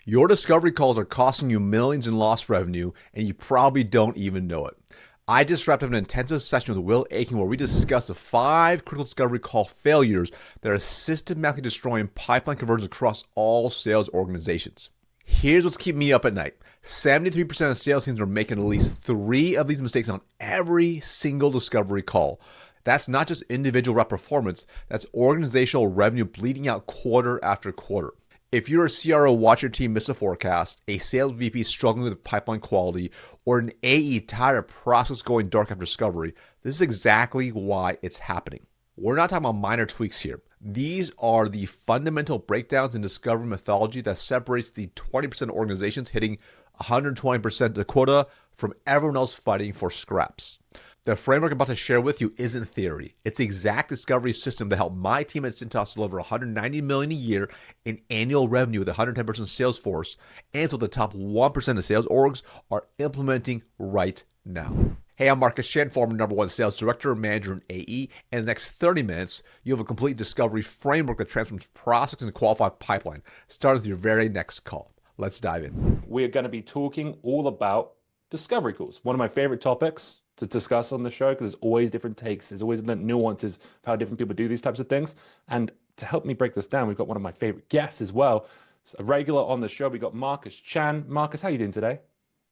Your discovery calls are costing you millions in lost revenue, and you probably don't even know it. I just wrapped up an intensive session with Will Aiken where we discussed the 5 critical discovery call failures that are systematically destroying pipeline conversions across all sales organizations. Here's what's keeping me up at night. 73% of sales teams are making at least 3 of these mistakes on every single discovery call. That's not just individual rep performance, that's organizational revenue bleeding out quarter after quarter. If you're a CRO, watch your team miss a forecast, a sales VP struggling with pipeline quality, or an AE tired of process going dark after discovery, this is exactly why it's happening. We're not talking about minor tweaks here. These are the fundamental breakdowns in discovery methodology that separates the 20% of organizations hitting 120% of the quota from everyone else fighting for scraps. The framework I'm about to share with you isn't theory. It's the exact discovery system that helped my team at Cintas deliver $190 million a year in annual revenue with a 110% sales force, and it's what the top 1% of sales orgs are implementing right now. Hey, I'm Marcus Chen, former #1 sales director, manager, and AE. In the next 30 minutes, you have a complete discovery framework that transforms prospects into qualified pipeline, starting with your very next call. Let's dive in. We're going to be talking all about discovery calls, one of my favorite topics to discuss on the show because there's always different takes. There's always nuances of how different people do these types of things. And to help me break this down, we've got one of my favorite guests as well. It's a regular on the show. We got Marcus Chan. Marcus, how you doing today?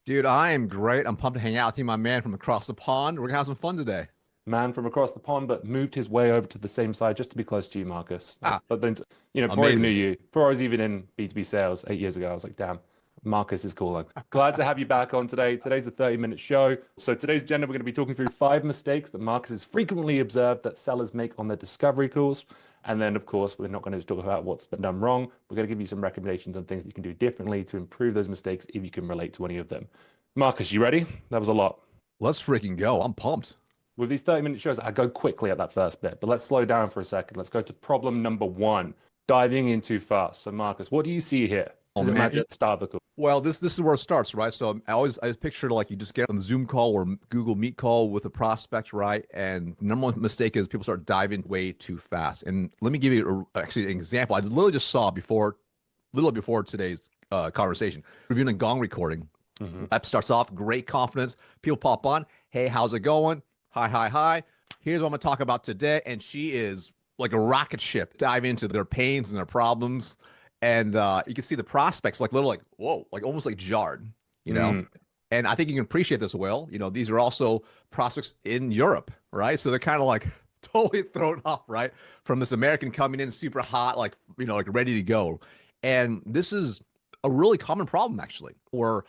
Dude, I am great. I'm pumped to hang out with you, my man from across the pond. We're going to have some fun today. Man from across the pond, but moved his way over to the same side just to be close to you, Marcus. But then, before I even knew you, before I was even in B2B sales 8 years ago, I was like, damn, Marcus is calling. Glad to have you back on today. Today's a 30-minute show. So today's agenda, we're going to be talking through 5 mistakes that Marcus has frequently observed that sellers make on their discovery calls. And then, of course, we're not going to just talk about what's been done wrong. We're going to give you some recommendations on things that you can do differently to improve those mistakes if you can relate to any of them. Marcus, you ready? That was a lot. Let's freaking go. I'm pumped. With these 30-minute shows, I go quickly at that first bit, but let's slow down for a second. Let's go to problem number 1, diving in too fast. So, Marcus, what do you see here? Start the call. Well, this is where it starts, right? So I picture like you just get on the Zoom call or Google Meet call with a prospect, right? And the number one mistake is people start diving way too fast. And let me give you actually an example. I literally just saw literally before today's conversation, reviewing a Gong recording. That starts off great confidence. People pop on. Hey, how's it going? Hi. Here's what I'm going to talk about today. And she is like a rocket ship, dive into their pains and their problems. And you can see the prospects like little, like, whoa, like almost like jarred, And I think you can appreciate this, Will. These are also prospects in Europe, right? So they're kind of like totally thrown off, right? From this American coming in super hot, like, like ready to go. And this is a really common problem, actually, where,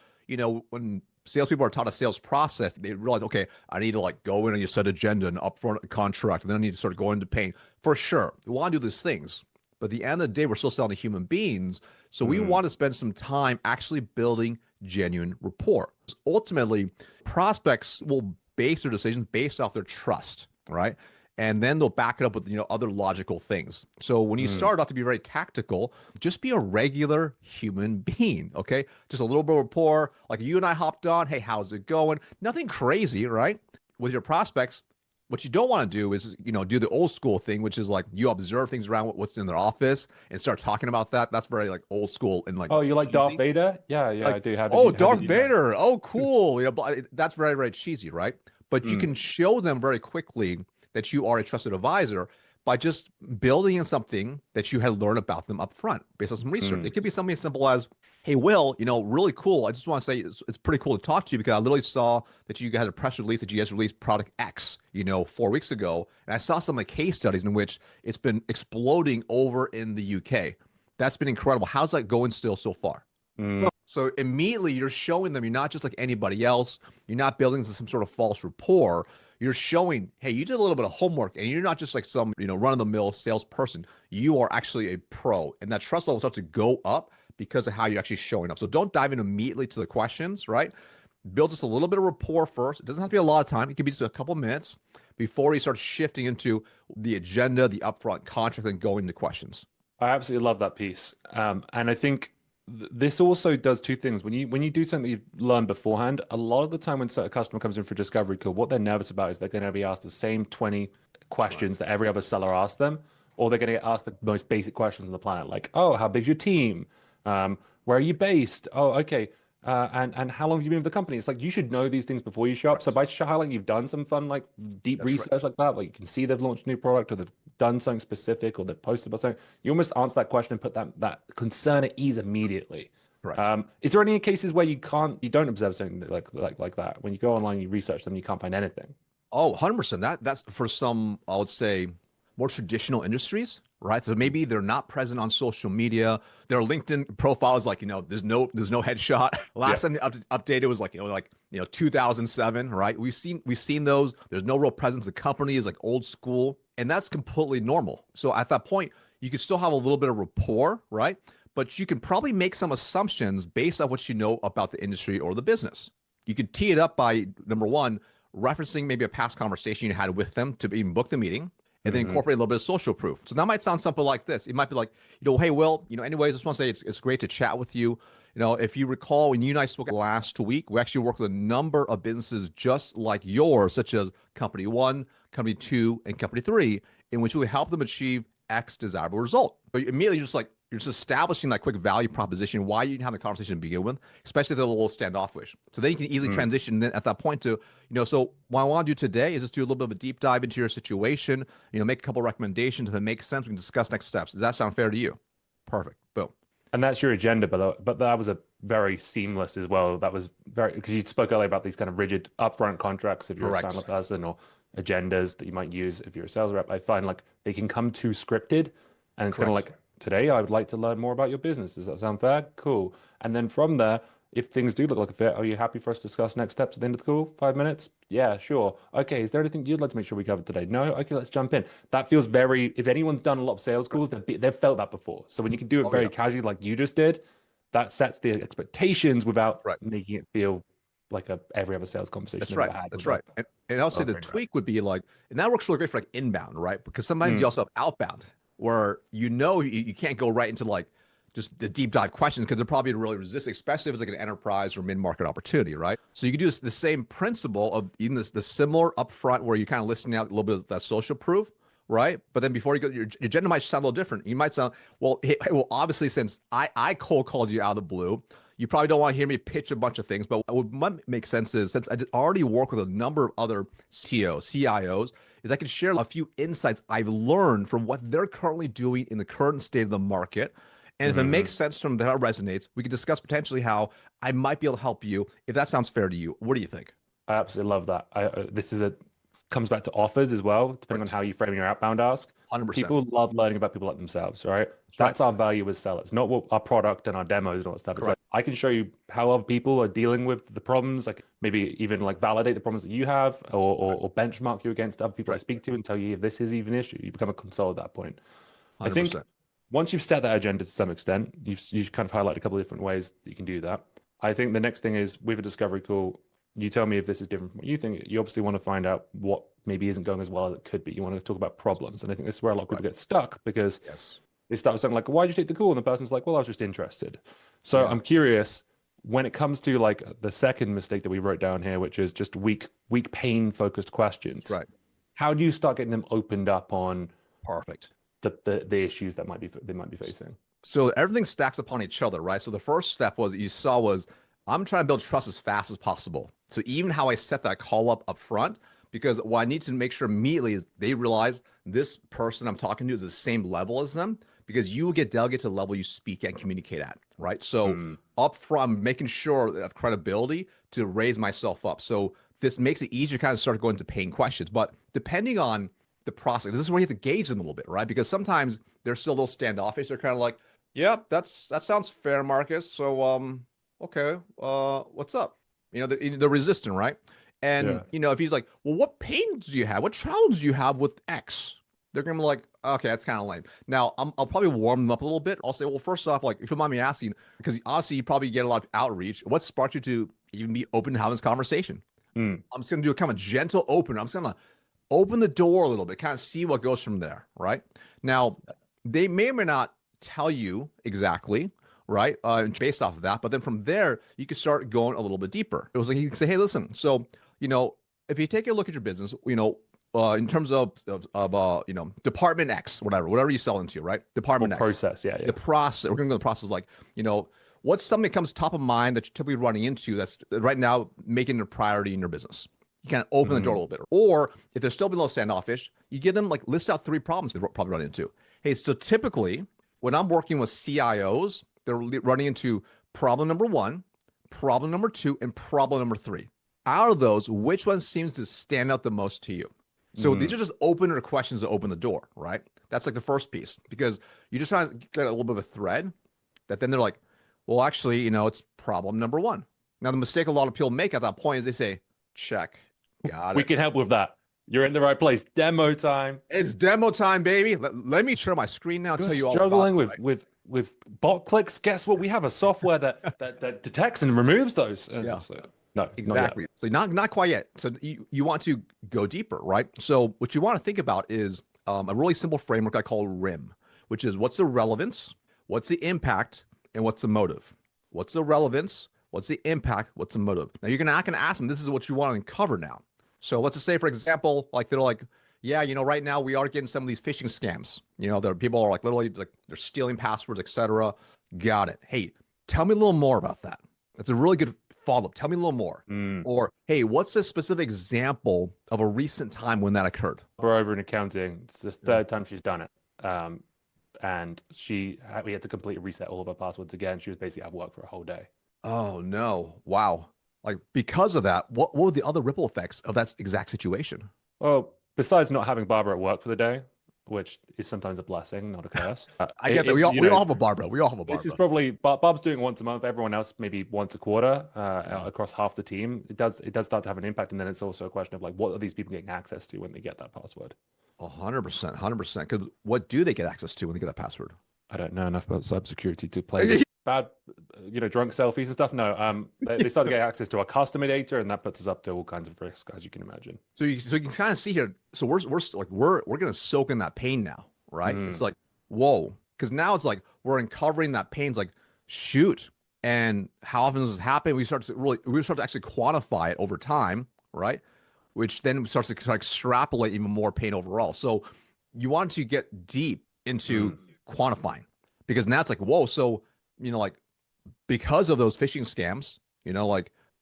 when salespeople are taught a sales process, they realize, okay, I need to like go in and you set agenda and upfront contract, and then I need to start going into pain. For sure, we want to do these things, but at the end of the day, we're still selling to human beings. So we want to spend some time actually building genuine rapport. Ultimately, prospects will base their decisions based off their trust, right? And then they'll back it up with other logical things. So when you start off to be very tactical, just be a regular human being, okay? Just a little bit of rapport, like you and I hopped on. Hey, how's it going? Nothing crazy, right? With your prospects, what you don't want to do is do the old school thing, which is like you observe things around what's in their office and start talking about that. That's very like old school and like. Oh, you like cheesy. Darth Vader? Yeah, like, I do. Darth Vader. Oh, cool. But that's very, very cheesy, right? But you can show them very quickly that you are a trusted advisor by just building in something that you had learned about them up front based on some research. It could be something as simple as, hey, Will, really cool. I just want to say it's pretty cool to talk to you because I literally saw that you had a press release that you guys released product X, 4 weeks ago. And I saw some of the case studies in which it's been exploding over in the UK. That's been incredible. How's that going still so far? So immediately you're showing them you're not just like anybody else. You're not building some sort of false rapport. You're showing, hey, you did a little bit of homework and you're not just like some, run-of-the-mill salesperson. You are actually a pro. And that trust level starts to go up because of how you're actually showing up. So don't dive in immediately to the questions, right? Build just a little bit of rapport first. It doesn't have to be a lot of time. It can be just a couple minutes before you start shifting into the agenda, the upfront contract, and going into questions. I absolutely love that piece. And I think this also does 2 things. When you do something you've learned beforehand, a lot of the time when a customer comes in for a discovery call, what they're nervous about is they're going to be asked the same 20 questions that every other seller asks them, or they're going to get asked the most basic questions on the planet, like, oh, how big's your team? Where are you based? Oh, okay. And how long have you been with the company? It's like you should know these things before you show up. Correct. So by highlighting you've done some fun, like deep That's right. research like that, like you can see they've launched a new product or they've done something specific or they've posted about something, you almost answer that question and put that concern at ease immediately. Correct. Is there any cases where you don't observe something like that? When you go online, you research them, you can't find anything. Oh, 100%. That's for some, I would say, more traditional industries, right? So maybe they're not present on social media. Their LinkedIn profile is like, there's no headshot. Yeah. Last time they updated was like, 2007, right? We've seen those. There's no real presence. The company is like old school, and that's completely normal. So at that point, you could still have a little bit of rapport, right? But you can probably make some assumptions based on what you know about the industry or the business. You could tee it up by number one, referencing maybe a past conversation you had with them to even book the meeting, and then incorporate a little bit of social proof. So that might sound something like this. It might be like, hey, Will, anyways, I just want to say it's great to chat with you. If you recall, when you and I spoke last week, we actually worked with a number of businesses just like yours, such as Company One, Company Two, and Company Three, in which we help them achieve X desirable result. But immediately you're just establishing that quick value proposition, why you have the conversation to begin with, especially if they're a little standoffish. So then you can easily transition then at that point to, so what I want to do today is just do a little bit of a deep dive into your situation, make a couple recommendations. If it makes sense, we can discuss next steps. Does that sound fair to you? Perfect. Boom. And that's your agenda, but that was a very seamless as well. That was very, because you spoke earlier about these kind of rigid upfront contracts if you're Correct. a silent person, or agendas that you might use if you're a sales rep. I find like they can come too scripted, and it's kind of like, today I would like to learn more about your business. Does that sound fair? Cool. And then from there, if things do look like a fit, are you happy for us to discuss next steps at the end of the call? 5 minutes? Yeah, sure. Okay, is there anything you'd like to make sure we cover today? No? Okay, let's jump in. That feels very, if anyone's done a lot of sales calls, they've felt that before. So when you can do it very casually like you just did, that sets the expectations without making it feel like every other sales conversation. That's right. That's right. And I'll say the tweak would be like, and that works really great for like inbound, right? Because sometimes you also have outbound where you can't go right into like just the deep dive questions because they're probably really resist, especially if it's like an enterprise or mid-market opportunity, right? So you can do the same principle of even the similar upfront where you're kind of listening out a little bit of that social proof, right? But then before you go, your agenda might sound a little different. You might sound, well, obviously since I cold called you out of the blue, you probably don't want to hear me pitch a bunch of things, but what might make sense is since I already work with a number of other CTOs, CIOs, is I can share a few insights I've learned from what they're currently doing in the current state of the market. And if it makes sense from that resonates, we can discuss potentially how I might be able to help you if that sounds fair to you. What do you think? I absolutely love that. This comes back to offers as well, depending on how you frame your outbound ask. 100%. People love learning about people like themselves, right? That's our value as sellers, not what our product and our demos and all that stuff. It's like, I can show you how other people are dealing with the problems, like maybe even like validate the problems that you have or benchmark you against other people I speak to and tell you if this is even an issue. You become a consultant at that point. 100%. I think once you've set that agenda to some extent, you've kind of highlighted a couple of different ways that you can do that. I think the next thing is with a discovery call, you tell me if this is different from what you think. You obviously want to find out what maybe isn't going as well as it could be. You want to talk about problems. And I think this is where a lot of people get stuck because they start with something like, why did you take the call? And the person's like, well, I was just interested. So I'm curious, when it comes to like the second mistake that we wrote down here, which is just weak pain focused questions. Right. How do you start getting them opened up on the issues that they might be facing? So everything stacks upon each other, right? So the first step was I'm trying to build trust as fast as possible. So even how I set that call up front, because what I need to make sure immediately is they realize this person I'm talking to is the same level as them, because you will get delegated to the level you speak and communicate at, right? So up front, making sure of credibility to raise myself up. So this makes it easier to kind of start going to paying questions. But depending on the process, this is where you have to gauge them a little bit, right? Because sometimes they're still a little standoffish. They're kind of like, yeah, that sounds fair, Marcus. So, okay, what's up? They're resistant, right? And, if he's like, well, what pains do you have? What challenges do you have with X? They're going to be like, okay, that's kind of lame. Now, I'll probably warm them up a little bit. I'll say, well, first off, like, if you don't mind me asking, because honestly, you probably get a lot of outreach. What sparked you to even be open to having this conversation? I'm just going to do a kind of gentle opener. I'm just going to open the door a little bit, kind of see what goes from there, right? Now, they may or may not tell you exactly, right? Based off of that. But then from there, you can start going a little bit deeper. It was like, you can say, hey, listen, so, if you take a look at your business, in terms of department X, whatever you sell into, right? Department X. Process, yeah. The process, we're going to go to the process like, what's something that comes top of mind that you're typically running into that's right now making it a priority in your business? You kind of open the door a little bit. Or if they're still below standoffish, you give them like list out 3 problems they probably run into. Hey, so typically when I'm working with CIOs, they're running into problem number 1, problem number 2, and problem number 3. Out of those, which one seems to stand out the most to you? So these are just opener questions to open the door, right? That's like the first piece, because you just try to get a little bit of a thread that then they're like, well, actually, it's problem number 1. Now, the mistake a lot of people make at that point is they say, check, got it. We can help with that. You're in the right place. Demo time. It's demo time, baby. Let me share my screen now. You're tell you all struggling about with bot clicks. Guess what? We have a software that detects and removes those. Yeah. So, no, exactly. So not quite yet. So you want to go deeper, right? So what you want to think about is a really simple framework I call RIM, which is what's the relevance, what's the impact, and what's the motive. What's the relevance? What's the impact? What's the motive? Now you're not going to ask them, this is what you want to uncover now. So let's just say, for example, like they're like, yeah, right now we are getting some of these phishing scams. There people are like literally like they're stealing passwords, etc. Got it. Hey, tell me a little more about that. That's a really good follow-up. Tell me a little more. Or, hey, what's a specific example of a recent time when that occurred? We're over in accounting. It's the 3rd time she's done it. And we had to completely reset all of her passwords again. She was basically out of work for a whole day. Oh, no. Wow. Like, because of that, what were the other ripple effects of that exact situation? Well, besides not having Barbara at work for the day, which is sometimes a blessing, not a curse. I get that. We all have a Barbara. We all have a Barbara. This is probably Bob's doing once a month. Everyone else maybe once a quarter across half the team. It does start to have an impact, and then it's also a question of like, what are these people getting access to when they get that password? 100%, 100%. Because what do they get access to when they get that password? I don't know enough about cybersecurity to play this. Bad, drunk selfies and stuff. No, they start to get access to our customer data, and that puts us up to all kinds of risk, as you can imagine. So you can kind of see here. So we're gonna soak in that pain now, right? It's like, whoa, because now it's like we're uncovering that pain. It's like, shoot, and how often does this happen? We start to actually quantify it over time, right? Which then starts to extrapolate even more pain overall. So you want to get deep into quantifying, because now it's like, whoa, so like because of those phishing scams,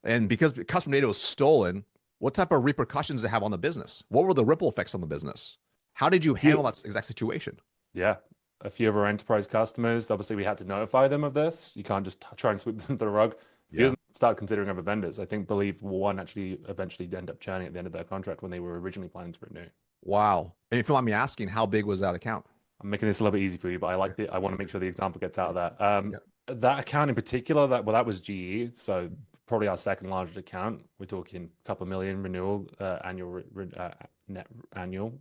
and because customer data was stolen, what type of repercussions did it have on the business? What were the ripple effects on the business? How did you handle that exact situation? Yeah. A few of our enterprise customers, obviously we had to notify them of this. You can't just try and sweep them to the rug. Yeah. Start considering other vendors. I believe one actually eventually ended up churning at the end of their contract when they were originally planning to renew. Wow. And if you want me asking, how big was that account? I'm making this a little bit easy for you, but I want to make sure the example gets out of that. That account in particular, that was GE, so probably our second largest account. We're talking a couple of million renewal net annual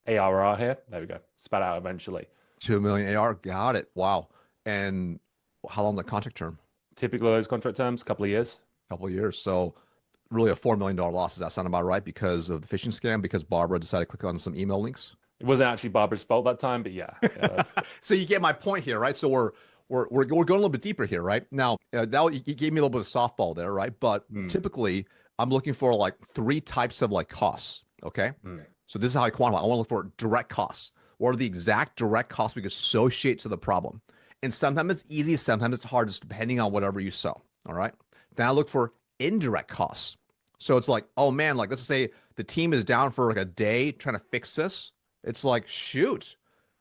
ARR here. There we go. Spat out eventually. 2 million AR. Got it. Wow. And how long is the contract term? Typically those contract terms, a couple of years. So really a $4 million loss. Does that sound about right? Because of the phishing scam, because Barbara decided to click on some email links? It wasn't actually Barbara's fault that time, but yeah. So you get my point here, right? So we're going a little bit deeper here, right? Now, you gave me a little bit of softball there, right? But typically, I'm looking for like 3 types of like costs, okay? So this is how I quantify. I want to look for direct costs. What are the exact direct costs we can associate to the problem? And sometimes it's easy, sometimes it's hard, just depending on whatever you sell, all right? Then I look for indirect costs. So it's like, oh man, like let's say the team is down for like a day trying to fix this. It's like, shoot,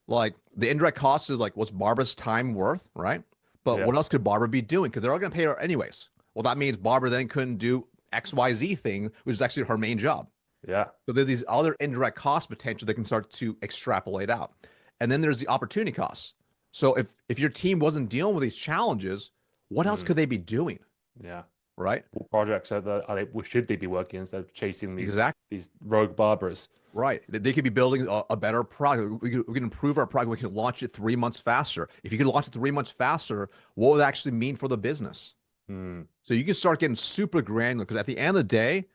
like the indirect cost is like, what's Barbara's time worth, right? But what else could Barbara be doing? Because they're all going to pay her anyways. Well, that means Barbara then couldn't do XYZ thing, which is actually her main job. Yeah. So there's these other indirect cost potential that can start to extrapolate out. And then there's the opportunity costs. So if your team wasn't dealing with these challenges, what else could they be doing? Yeah. Right. What projects should they be working instead of chasing these rogue Barbaras? Right. They could be building a better product. We can improve our product. We can launch it 3 months faster. If you can launch it 3 months faster, what would that actually mean for the business? So you can start getting super granular, because at the end of the day,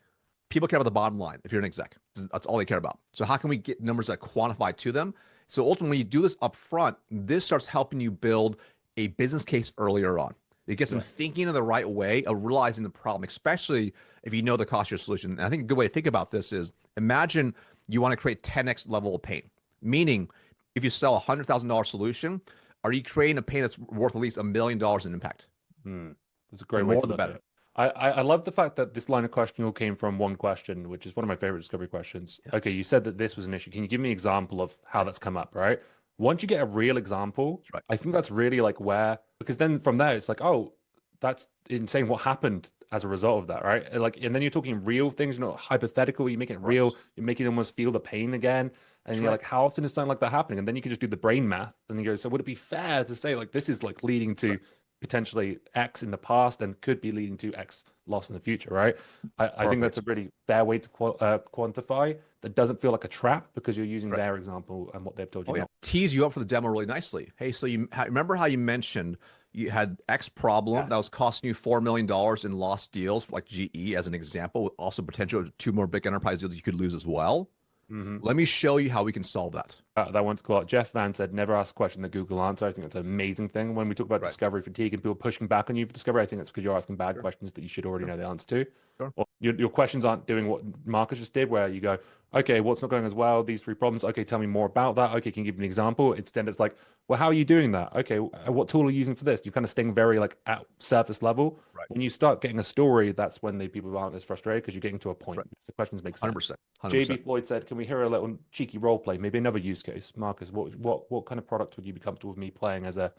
people care about the bottom line. If you're an exec, that's all they care about. So how can we get numbers that quantify to them? So ultimately, when you do this up front, this starts helping you build a business case earlier on. It gets them thinking in the right way of realizing the problem, especially if you know the cost of your solution. And I think a good way to think about this is, imagine you want to create 10x level of pain. Meaning, if you sell a $100,000 solution, are you creating a pain that's worth at least $1 million in impact? Hmm. That's a The great way more, to the look at better. it. I love the fact that this line of questioning all came from one question, which is one of my favorite discovery questions. Yeah. Okay, you said that this was an issue. Can you give me an example of how that's come up, right? Once you get a real example, That's right. I think that's really like where, because then from there, it's like, oh, that's insane. What happened as a result of that, right? And then you're talking real things, not hypothetical. You make it real. Correct. You're making them almost feel the pain again. And That's you're right. like, how often is something like that happening? And then you can just do the brain math and you go, so would it be fair to say like this is like leading That's to right. potentially X in the past and could be leading to X loss in the future, right? I think that's a Perfect. really fair way to quantify that doesn't feel like a trap because you're using Right. their example and what they've told you Oh yeah, not. tease you up for the demo really nicely. Hey, so you remember how you mentioned you had X problem that was Yes. costing you $4 million in lost deals, like GE as an example, with also potential two more big enterprise deals you could lose as well. Hmm. Let me show you how we can solve that. That one's called Jeff Van said, never ask a question that Google answer. I think that's an amazing thing. When we talk about Right. discovery fatigue and people pushing back on you for discovery, I think that's because you're asking bad Sure. questions that you should already Sure. know the answer to. Sure. Or your questions aren't doing what Marcus just did, where you go, okay, what's not going as well? These three problems. Okay, tell me more about that. Okay, can you give me an example? Instead, it's like, well, how are you doing that? Okay, what tool are you using for this? You're kind of staying very like at surface level. Right. When you start getting a story, that's when the people aren't as frustrated because you're getting to a That's point. right. The questions make sense. 100%. 100%. JB Floyd said, "Can we hear a little cheeky role play? Maybe another use case." Marcus, what kind of product would you be comfortable with me playing as a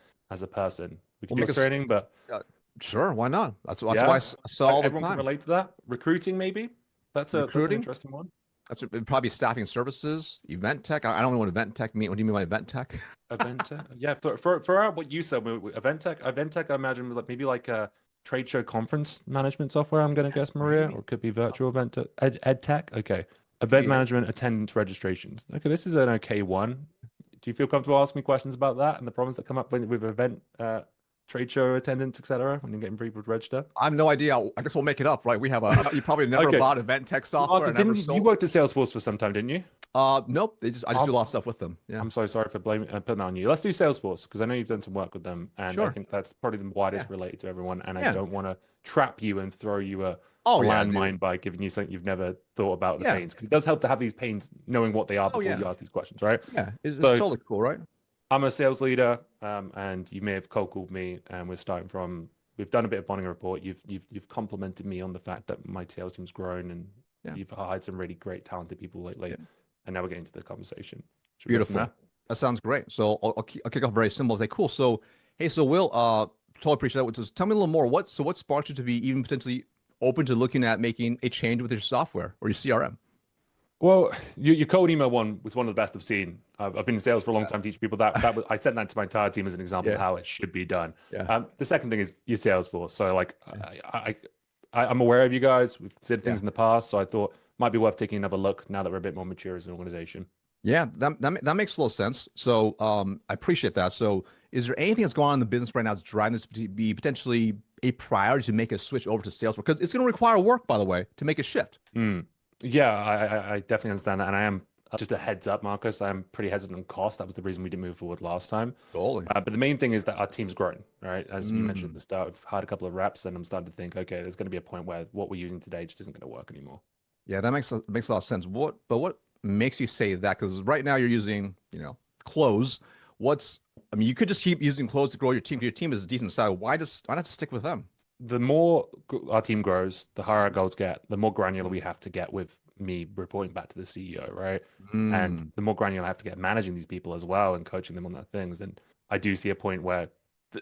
person? We could We'll do make us. illustrating, but Sure. Why not? That's why I yeah, sell all the everyone can time. relate to that. Recruiting, maybe that's an Recruiting. interesting one. It'd probably staffing services, event tech. I don't know what event tech mean. What do you mean by event tech? Event tech, yeah. For what you said, event tech, I imagine was like maybe like a trade show conference management software. I'm gonna Yes, guess, Maria, maybe. or it could be virtual event ed tech. Okay, Could event be it. management, attendance registrations. Okay, this is an okay one. Do you feel comfortable asking me questions about that and the problems that come up with event trade show attendance, etc. when you're getting people to register? I have no idea. I guess we'll make it up, right? We have a. You probably never Okay, bought event tech software Marcus, and never didn't you sold. worked at Salesforce for some time, didn't you? Nope. I just do a lot of stuff with them. Yeah. I'm so sorry for blaming putting that on you. Let's do Salesforce because I know you've done some work with them, and I Sure. think that's probably the widest Yeah. related to everyone. And I Yeah. don't want to trap you and throw you a Oh yeah, dude. landmine by giving you something you've never thought about the Yeah. pains because it does help to have these pains knowing what they are Oh before yeah. you ask these questions, right? Yeah. It's So totally cool, right? I'm a sales leader, and you may have cold called me, and we're starting from. We've done a bit of bonding report. You've complimented me on the fact that my sales team's grown, and Yeah. you've hired some really great, talented people lately. Yeah. And now we're getting to the conversation. Should we go from Beautiful. there? That sounds great. So I'll kick off very simple. Say, cool. So hey, so Will, totally appreciate that. Just tell me a little more. What sparked you to be even potentially open to looking at making a change with your software or your CRM? Well, your cold email one was one of the best I've seen. I've been in sales for a long time, teaching people that was, I sent that to my entire team as an example of Yeah. how it should be done. Yeah. The second thing is your Salesforce. So like Yeah. I'm aware of you guys. We've considered Yeah. things in the past, so I thought might be worth taking another look now that we're a bit more mature as an organization. Yeah, that makes a little sense. So I appreciate that. So is there anything that's going on in the business right now that's driving this to be potentially a priority to make a switch over to Salesforce? Because it's going to require work, by the way, to make a shift. Mm. Yeah, I definitely understand that, and I am just a heads up, Marcus. I'm pretty hesitant on cost. That was the reason we didn't move forward last time. Totally. But the main thing is that our team's grown, right? As you mentioned at Mm. the start, we've hired a couple of reps, and I'm starting to think, okay, there's going to be a point where what we're using today just isn't going to work anymore. Yeah, that makes a lot of sense. What makes you say that? Because right now you're using, clothes. I mean, you could just keep using clothes to grow your team. Your team is a decent size. Why not stick with them? The more our team grows, the higher our goals get, the more granular we have to get with me reporting back to the CEO, right? And Mm. the more granular I have to get managing these people as well and coaching them on that things. And I do see a point where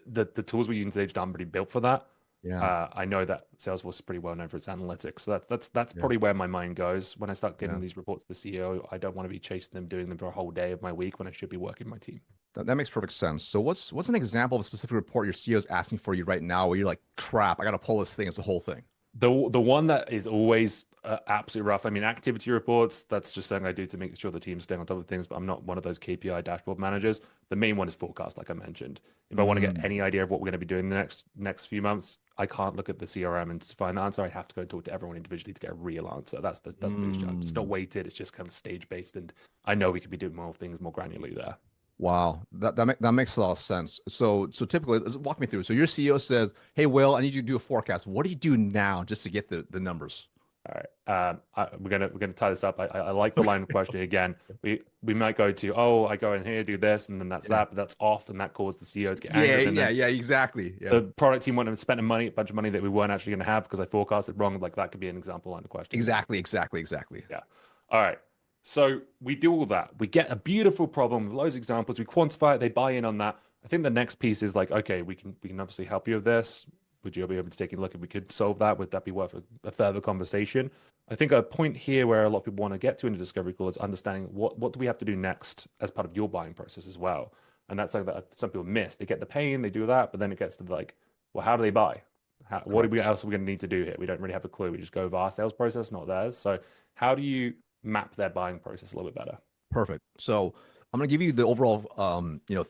the tools we're using today just aren't really built for that. Yeah. I know that Salesforce is pretty well known for its analytics, so that's Yeah. probably where my mind goes when I start Yeah. getting these reports to the CEO. I don't want to be chasing them, doing them for a whole day of my week when I should be working my team. That makes perfect sense. So what's an example of a specific report your CEO is asking for you right now where you're like, crap, I got to pull this thing. It's a whole thing. The one that is always absolutely rough. I mean, activity reports, that's just something I do to make sure the team's staying on top of things, but I'm not one of those KPI dashboard managers. The main one is forecast, like I mentioned. If I want to get Mm. any idea of what we're going to be doing the next few months, I can't look at the CRM and find the answer. I have to go and talk to everyone individually to get a real answer. That's the biggest challenge. It's not Mm. weighted, it's just kind of stage based. And I know we could be doing more things more granularly there. Wow, that makes a lot of sense. So typically, walk me through. So your CEO says, "Hey, Will, I need you to do a forecast. What do you do now just to get the numbers?" All right. We're gonna tie this up. I like the line of questioning again. We might go to, oh, I go in here, do this, and then that's Yeah. that, but that's off, and that caused the CEO to get Yeah, angry. And yeah, then yeah, exactly. Yeah. the product team went and spent a bunch of money that we weren't actually going to have because I forecasted wrong. Like that could be an example line of questioning. Exactly. Yeah. All right. So we do all that. We get a beautiful problem with loads of examples. We quantify it. They buy in on that. I think the next piece is like, okay, we can obviously help you with this. Would you be able to take a look if we could solve that? Would that be worth a further conversation? I think a point here where a lot of people want to get to in a discovery call is understanding what do we have to do next as part of your buying process as well. And that's something that some people miss. They get the pain, they do that, but then it gets to like, well, how do they buy? What else are we going to need to do here? We don't really have a clue. We just go over our sales process, not theirs. So how do you map their buying process a little bit better? Perfect. So I'm going to give you the overall,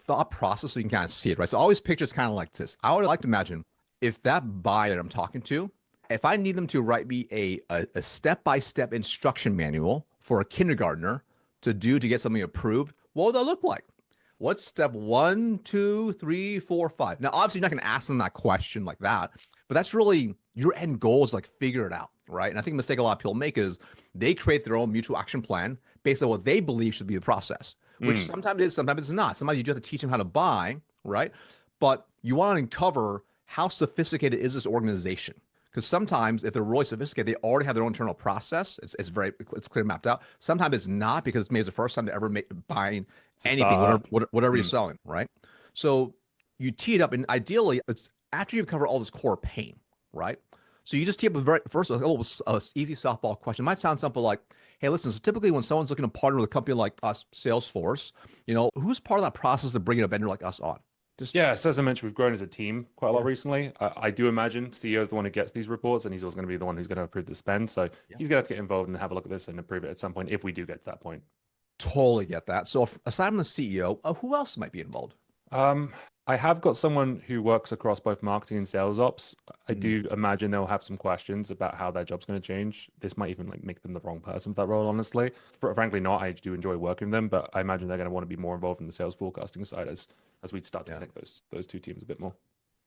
thought process so you can kind of see it, right? So I always picture it's kind of like this. I would like to imagine if that buyer I'm talking to, if I need them to write me a step-by-step instruction manual for a kindergartner to do to get something approved, what would that look like? What's step 1, 2, 3, 4, 5? Now, obviously, you're not going to ask them that question like that, but that's really your end goal is like figure it out, right? And I think the mistake a lot of people make is they create their own mutual action plan based on what they believe should be the process, which sometimes is, sometimes it's not. Sometimes you do have to teach them how to buy, right? But you want to uncover how sophisticated is this organization? Because sometimes if they're really sophisticated, they already have their own internal process. It's clear mapped out. Sometimes it's not because maybe it's the first time to ever buying anything, whatever you're selling, right? So you tee it up, and ideally, it's after you've covered all this core pain, right? So you just tee up first a little easy softball question. It might sound simple like, hey, listen, so typically when someone's looking to partner with a company like us, Salesforce, who's part of that process to bringing a vendor like us on? Yeah, so as I mentioned, we've grown as a team quite a lot recently. I do imagine CEO is the one who gets these reports, and he's also going to be the one who's going to approve the spend. So he's going to have to get involved and have a look at this and approve it at some point if we do get to that point. Totally get that. So aside from the CEO, who else might be involved? I have got someone who works across both marketing and sales ops. I do imagine they'll have some questions about how their job's going to change. This might even like make them the wrong person for that role, honestly. Frankly, not. I do enjoy working with them, but I imagine they're going to want to be more involved in the sales forecasting side as we start to connect those two teams a bit more.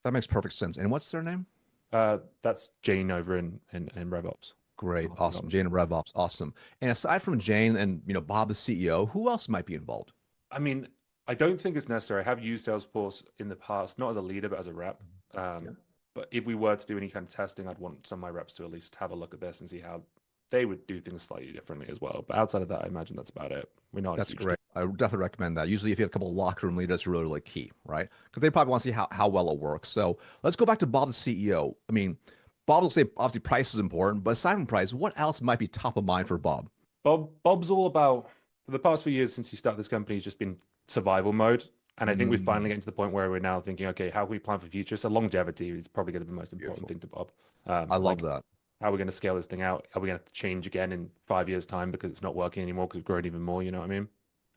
That makes perfect sense. And what's their name? That's Jane over in RevOps. Great, awesome. Jane and RevOps, awesome. And aside from Jane and Bob the CEO, who else might be involved? I mean, I don't think it's necessary. I have used Salesforce in the past, not as a leader, but as a rep. But if we were to do any kind of testing, I'd want some of my reps to at least have a look at this and see how they would do things slightly differently as well. But outside of that, I imagine that's about it. We're not. That's great. I would definitely recommend that. Usually, if you have a couple of locker room leaders, really, really key, right? Because they probably want to see how well it works. So let's go back to Bob the CEO. I mean, Bob will say obviously price is important, but aside from price, what else might be top of mind for Bob? Bob's all about, for the past few years since he started this company, he's just been survival mode. And I think we're finally getting to the point where we're now thinking, okay, how can we plan for the future? So longevity is probably going to be the most important thing to Bob. I love that. How are we going to scale this thing out? Are we going to have to change again in 5 years' time because it's not working anymore because we've grown even more? You know what I mean?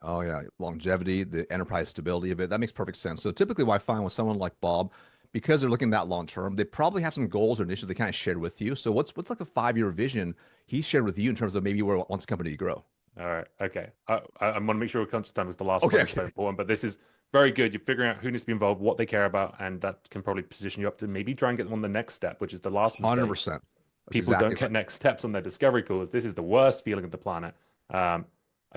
Oh, yeah. Longevity, the enterprise stability of it. That makes perfect sense. So typically what I find with someone like Bob, because they're looking that long term, they probably have some goals or initiatives they kind of shared with you. So what's like the 5-year vision he shared with you in terms of maybe where wants the company to grow? All right. Okay. I want to make sure we come to time because the last one is so important, but this is very good. You're figuring out who needs to be involved, what they care about, and that can probably position you up to maybe try and get them on the next step, which is the last mistake. 100%. People don't get next steps on their discovery calls. This is the worst feeling of the planet. I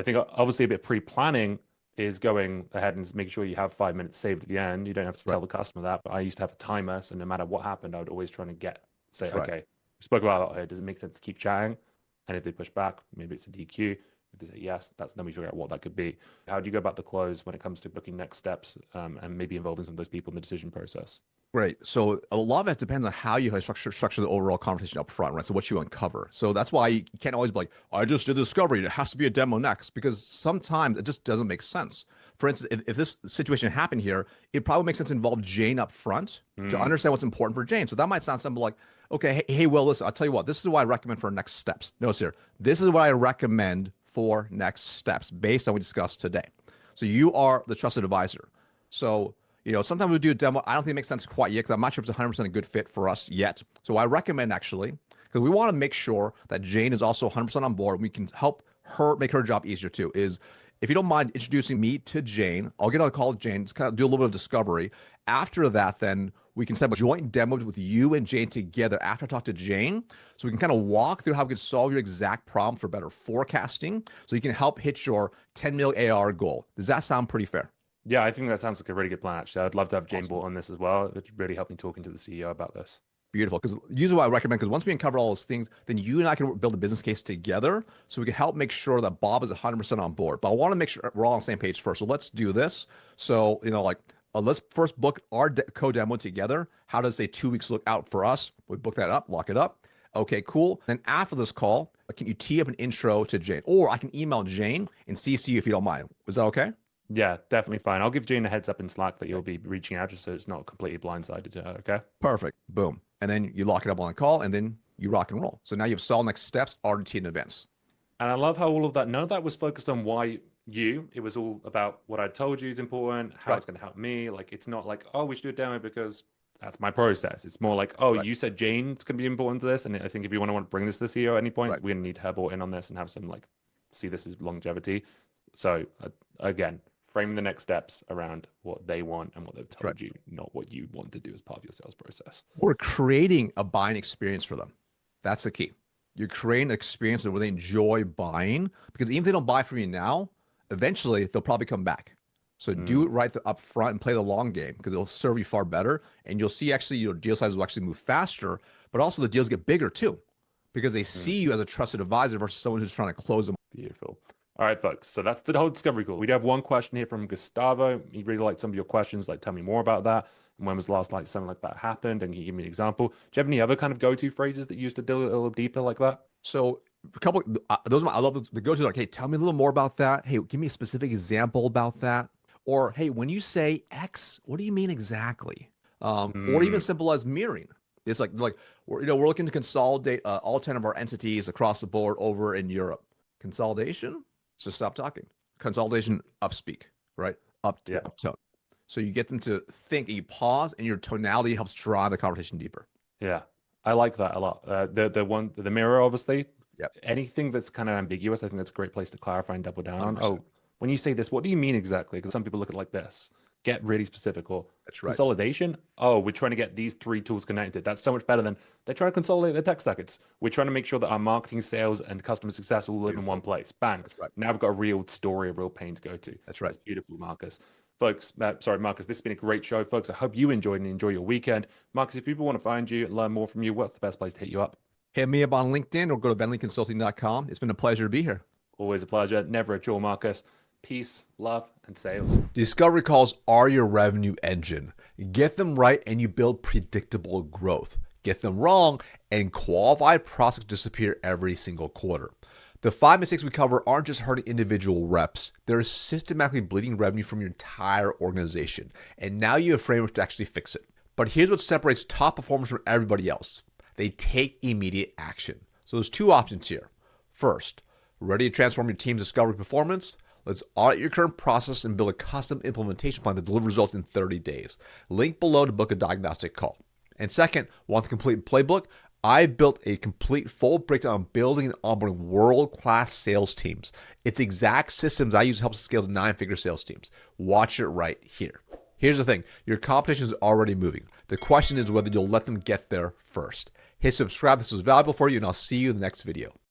think obviously a bit pre-planning is going ahead and making sure you have 5 minutes saved at the end. You don't have to tell the customer that, but I used to have a timer, so no matter what happened, I would always try and say, okay, we spoke about it here. Does it make sense to keep chatting? And if they push back, maybe it's a DQ. If they say yes, then we figure out what that could be. How do you go about the close when it comes to booking next steps and maybe involving some of those people in the decision process? Great. So a lot of it depends on how you structure the overall conversation up front, right? So what you uncover. So that's why you can't always be like, I just did a discovery. It has to be a demo next, because sometimes it just doesn't make sense. For instance, if this situation happened here, it probably makes sense to involve Jane up front to understand what's important for Jane. So that might sound something like, okay, hey, Will, listen, I'll tell you what, this is what I recommend for next steps. Notice here, this is what I recommend for next steps based on what we discussed today. So you are the trusted advisor. So sometimes we do a demo. I don't think it makes sense quite yet because I'm not sure if it's 100% a good fit for us yet. So I recommend actually, because we want to make sure that Jane is also 100% on board. We can help her make her job easier too. Is if you don't mind introducing me to Jane, I'll get on a call with Jane, just kind of do a little bit of discovery. After that, then we can set up a joint demo with you and Jane together after I talk to Jane. So we can kind of walk through how we can solve your exact problem for better forecasting. So you can help hit your 10 mil AR goal. Does that sound pretty fair? Yeah, I think that sounds like a really good plan, actually. I'd love to have Jane Awesome. Bought on this as well. It would really help me talking to the CEO about this. Beautiful. Because usually what I recommend, because once we uncover all those things, then you and I can build a business case together so we can help make sure that Bob is 100% on board. But I want to make sure we're all on the same page first. So let's do this. So, let's first book our co-demo together. How does a 2 weeks look out for us? We book that up, lock it up. Okay, cool. Then after this call, can you tee up an intro to Jane? Or I can email Jane and CC you if you don't mind. Is that okay? Yeah, definitely fine. I'll give Jane a heads up in Slack that you'll be reaching out just so it's not completely blindsided to her, okay? Perfect. Boom. And then you lock it up on the call and then you rock and roll. So now you've solved next steps, RDT in advance. And I love how all of that, none of that was focused on why it was all about what I told you is important, how it's going to help me. Like, it's not like, oh, we should do a demo because that's my process. It's more like, oh, you said Jane's going to be important to this. And I think if you want to bring this to the CEO at any point, we're going to need her bought in on this and have some see this as longevity. So again, frame the next steps around what they want and what they've told you, not what you want to do as part of your sales process. We're creating a buying experience for them. That's the key. You're creating an experience where they enjoy buying, because even if they don't buy from you now, eventually they'll probably come back. So do it right up front and play the long game, because it'll serve you far better. And you'll see actually your deal sizes will actually move faster, but also the deals get bigger too, because they see you as a trusted advisor versus someone who's trying to close them. Beautiful. All right, folks. So that's the whole discovery call. We do have one question here from Gustavo. He really liked some of your questions. Like, tell me more about that. And when was the last something like that happened? And can you give me an example? Do you have any other kind of go-to phrases that you used to do a little deeper like that? So a couple, those are I love the go-to. Like, hey, tell me a little more about that. Hey, give me a specific example about that. Or, hey, when you say X, what do you mean exactly? Or even simple as mirroring. It's like we're looking to consolidate all 10 of our entities across the board over in Europe. Consolidation. So stop talking. Consolidation, upspeak, right? Uptone. So you get them to think, and you pause, and your tonality helps drive the conversation deeper. Yeah, I like that a lot. The mirror, obviously. Yep. Anything that's kind of ambiguous, I think that's a great place to clarify and double down 100%. on. Oh, when you say this, what do you mean exactly? Because some people look at it like this. Get really specific. Or that's right. Consolidation. Oh, we're trying to get these 3 tools connected. That's so much better than they're trying to consolidate their tech stack. We're trying to make sure that our marketing, sales, and customer success all live in one place. Bang. That's right. Now we've got a real story, a real pain to go to. That's right. That's beautiful, Marcus. Folks, Marcus, this has been a great show, folks. I hope you enjoyed and enjoy your weekend. Marcus, if people want to find you and learn more from you, what's the best place to hit you up? Hit me up on LinkedIn or go to bentleyconsulting.com. It's been a pleasure to be here. Always a pleasure. Never a chore, Marcus. Peace, love, and sales. Discovery calls are your revenue engine. Get them right and you build predictable growth. Get them wrong and qualified prospects disappear every single quarter. The 5 mistakes we cover aren't just hurting individual reps. They're systematically bleeding revenue from your entire organization. And now you have a framework to actually fix it. But here's what separates top performers from everybody else. They take immediate action. So there's 2 options here. First, ready to transform your team's discovery performance? Let's audit your current process and build a custom implementation plan to deliver results in 30 days. Link below to book a diagnostic call. And second, want the complete playbook? I built a complete full breakdown on building and onboarding world-class sales teams. It's exact systems I use to help scale to 9-figure sales teams. Watch it right here. Here's the thing. Your competition is already moving. The question is whether you'll let them get there first. Hit subscribe if this was valuable for you, and I'll see you in the next video.